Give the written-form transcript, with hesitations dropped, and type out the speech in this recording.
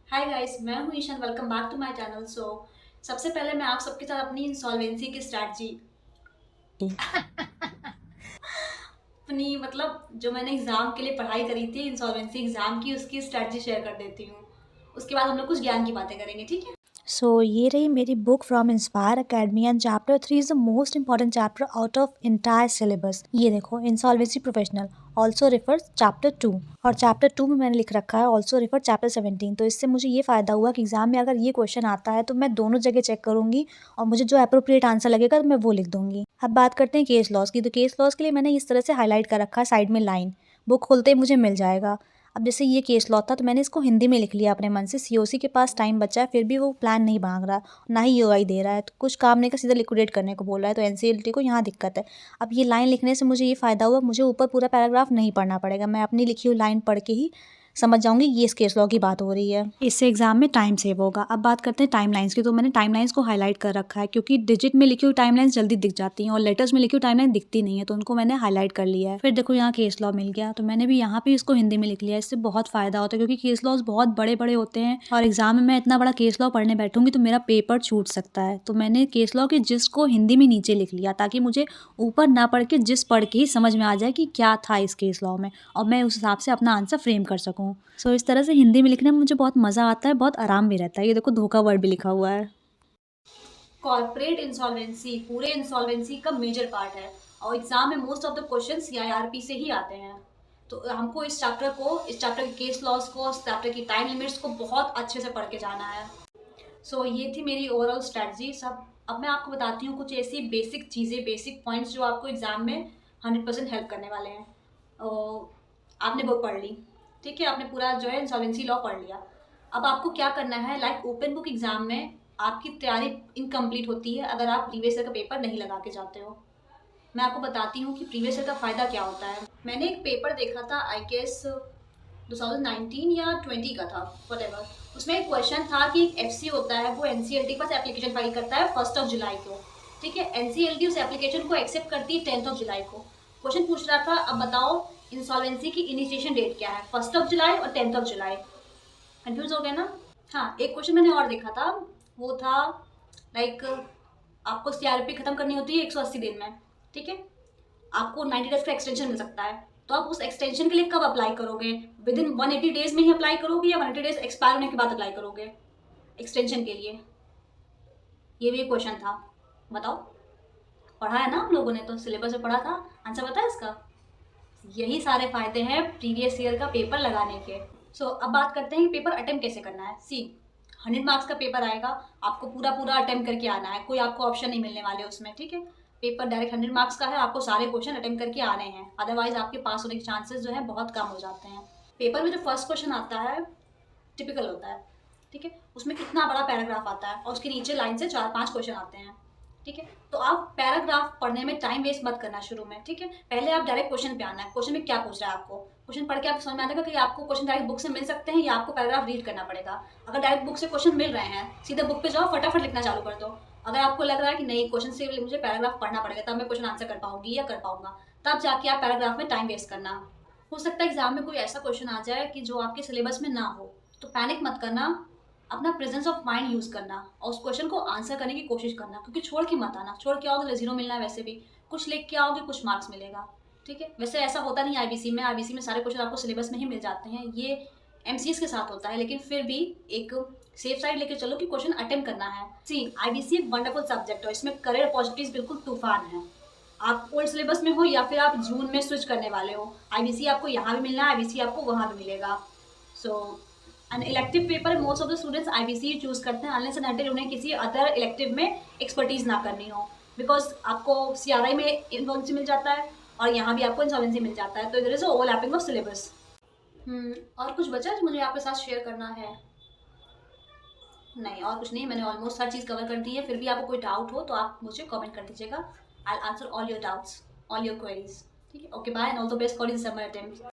हाय guys, मैं हूँ Ishan. Welcome back to my channel. सबसे पहले मैं आप सबके साथ अपनी इंसॉल्वेंसी की स्ट्रैटेजी अपनी मतलब जो मैंने एग्ज़ाम के लिए पढ़ाई करी थी इंसॉल्वेंसी एग्ज़ाम की, उसकी स्ट्रैटेजी शेयर कर देती हूँ। उसके बाद हम लोग कुछ ज्ञान की बातें करेंगे, ठीक है? ये रही मेरी book from inspire academy and chapter 3 is the most important chapter out of entire syllabus. ये देखो, insolvency professional also refers chapter 2, और चैप्टर 2 में मैंने लिख रखा है ऑल्सो रिफर चैप्टर 17। तो इससे मुझे ये फ़ायदा हुआ कि एग्जाम में अगर ये क्वेश्चन आता है तो मैं दोनों जगह चेक करूंगी और मुझे जो अप्रोप्रिएट आंसर लगेगा तो मैं वो लिख दूंगी। अब बात करते हैं केस लॉस की। तो केस लॉस के लिए मैंने इस तरह से हाईलाइट कर रखा है साइड में लाइन, बुक खोलते ही मुझे मिल जाएगा। अब जैसे ये केस लॉ था तो मैंने इसको हिंदी में लिख लिया अपने मन से। सीओसी के पास टाइम बचा है, फिर भी वो प्लान नहीं मांग रहा, ना ही यूआई दे रहा है, तो कुछ काम नहीं का सीधा लिक्विडेट करने को बोल रहा है, तो एनसीएलटी को यहाँ दिक्कत है। अब ये लाइन लिखने से मुझे ये फ़ायदा हुआ, मुझे ऊपर पूरा पैराग्राफ नहीं पढ़ना पड़ेगा, मैं अपनी लिखी हुई लाइन पढ़ के ही समझ जाऊंगी ये इस केस लॉ की बात हो रही है। इससे एग्जाम में टाइम सेव होगा। अब बात करते हैं टाइमलाइंस की। तो मैंने टाइमलाइंस को हाईलाइट कर रखा है क्योंकि डिजिट में लिखी हुई टाइमलाइंस जल्दी दिख जाती हैं और लेटर्स में लिखी हुई टाइमलाइन दिखती नहीं है, तो उनको मैंने हाईलाइट कर लिया है। फिर देखो यहाँ केस लॉ मिल गया, तो मैंने भी यहाँ पे इसको हिंदी में लिख लिया। इससे बहुत फायदा होता है क्योंकि केस लॉज बहुत बड़े बड़े होते हैं और एग्जाम में मैं इतना बड़ा केस लॉ पढ़ने बैठूंगी तो मेरा पेपर छूट सकता है। तो मैंने केस लॉ के जिस को हिंदी में नीचे लिख लिया ताकि मुझे ऊपर ना पढ़ के जिस पढ़ के ही समझ में आ जाए कि क्या था इस केस लॉ में और मैं उस हिसाब से अपना आंसर फ्रेम कर सकूँ। इस तरह से हिंदी में लिखने में मुझे बहुत मज़ा आता है, बहुत आराम भी रहता है। ये देखो, धोखा वर्ड भी लिखा हुआ है। कॉर्पोरेट इंसॉल्वेंसी पूरे इंसॉल्वेंसी का मेजर पार्ट है और एग्जाम में most of the question CIRP से ही आते हैं। तो हमको इस चैप्टर के केस लॉस को, इस चैप्टर की टाइम लिमिट्स को बहुत अच्छे से पढ़ के जाना है। ये थी मेरी ओवरऑल स्ट्रैटेजी सब। अब मैं आपको बताती हूँ कुछ ऐसी बेसिक चीज़ें, बेसिक पॉइंट्स जो आपको एग्जाम में 100% हेल्प करने वाले हैं। आपने बुक पढ़ ली, ठीक है, आपने पूरा जो है इंसॉल्वेंसी लॉ पढ़ लिया। अब आपको क्या करना है, लाइक ओपन बुक एग्जाम में आपकी तैयारी इनकम्प्लीट होती है अगर आप प्रीवियस ईयर का पेपर नहीं लगा के जाते हो। मैं आपको बताती हूँ कि प्रीवियस ईयर का फ़ायदा क्या होता है। मैंने एक पेपर देखा था, आई गेस 2019 या 20 का था, वटेवर। उसमें एक क्वेश्चन था कि एक एफसी होता है, वो एनसीएलटी के पास एप्लीकेशन फाइल करता है 1 जुलाई को, ठीक है। एनसीएलटी उस एप्लीकेशन को एक्सेप्ट करती है 10 जुलाई को। क्वेश्चन पूछ रहा था, अब बताओ इंसॉल्वेंसी की इनिशिएशन डेट क्या है, 1 जुलाई और 10 जुलाई। कंफ्यूज हो गया ना? हाँ, एक क्वेश्चन मैंने और देखा था, वो था लाइक आपको सीआरपी खत्म करनी होती है 180 दिन में, ठीक है। आपको 90 डेज का एक्सटेंशन मिल सकता है, तो आप उस एक्सटेंशन के लिए कब अप्लाई करोगे? विद इन 180 डेज में ही अप्लाई करोगे या 180 डेज एक्सपायर होने के बाद अप्लाई करोगे एक्सटेंशन के लिए? ये भी एक क्वेश्चन था। बताओ, पढ़ा है ना हम लोगों ने, तो सिलेबस में पढ़ा था। आंसर पता है इसका? यही सारे फायदे हैं प्रीवियस ईयर का पेपर लगाने के। अब बात करते हैं कि पेपर अटेम्प्ट कैसे करना है। 100 मार्क्स का पेपर आएगा, आपको पूरा पूरा अटेम्प्ट करके आना है, कोई आपको ऑप्शन नहीं मिलने वाले उसमें, ठीक है। पेपर डायरेक्ट 100 मार्क्स का है, आपको सारे क्वेश्चन अटेम्प्ट करके आने हैं, अदरवाइज आपके पास होने के चांसेस जो है बहुत कम हो जाते हैं। पेपर में जो फर्स्ट क्वेश्चन आता है टिपिकल होता है, ठीक है। उसमें कितना बड़ा पैराग्राफ आता है और उसके नीचे लाइन से 4-5 क्वेश्चन आते हैं, ठीक है। तो आप पैराग्राफ पढ़ने में टाइम वेस्ट मत करना शुरू में, ठीक है। पहले आप डायरेक्ट क्वेश्चन पे आना है, क्वेश्चन में क्या पूछ रहा है आपको। क्वेश्चन पढ़ के आपको समझ में आ जाएगा कि आपको क्वेश्चन डायरेक्ट बुक से मिल सकते हैं या आपको पैराग्राफ रीड करना पड़ेगा। अगर डायरेक्ट बुक से क्वेश्चन मिल रहे हैं, सीधे बुक पे जाओ, फटाफट लिखना चालू कर दो। अगर आपको लग रहा है कि नहीं, क्वेश्चन से मुझे पैराग्राफ पढ़ना पड़ेगा तब मैं क्वेश्चन आंसर कर पाऊंगी या कर पाऊंगा, तब जाके आप पैराग्राफ में टाइम वेस्ट करना। हो सकता है एग्जाम में कोई ऐसा क्वेश्चन आ जाए कि जो आपके सिलेबस में ना हो, तो पैनिक मत करना, अपना प्रेजेंस ऑफ माइंड यूज़ करना और उस क्वेश्चन को आंसर करने की कोशिश करना, क्योंकि छोड़ के मत आना। छोड़ के आओगे तो जीरो मिलना है, वैसे भी कुछ लिख के आओगे कुछ मार्क्स मिलेगा, ठीक है। वैसे ऐसा होता नहीं आईबीसी में, आईबीसी में सारे क्वेश्चन आपको सिलेबस में ही मिल जाते हैं, ये एमसीएस के साथ होता है, लेकिन फिर भी एक सेफ साइड लेके चलो कि क्वेश्चन अटेम्प्ट करना है। आईबीसी एक वंडरफुल सब्जेक्ट है, इसमें करियर अपॉर्चुनिटीज बिल्कुल तूफान है। आप ओल्ड सिलेबस में हो या फिर आप जून में स्विच करने वाले हो, आईबीसी आपको यहाँ भी मिलना है, आईबीसी आपको वहाँ भी मिलेगा। So an elective paper most of the students IBC choose करते हैं अनलेस एंड अनटिल उन्हें किसी अदर इलेक्टिव में एक्सपर्टीज ना करनी हो, बिकॉज आपको सीआरआई में इंसॉल्वेंसी मिल जाता है और यहाँ भी आपको इंसॉल्वेंसी मिल जाता है, तो there is overlapping of syllabus. और कुछ बचा जो मुझे आपके साथ शेयर करना है? नहीं, और कुछ नहीं, मैंने ऑलमोस्ट हर चीज़ कवर कर दी है। फिर भी आपको कोई डाउट हो तो आप मुझे कमेंट कर दीजिएगा। I answer all your doubts, all your queries, ठीक है। Okay, bye and all the best for in summer attempt.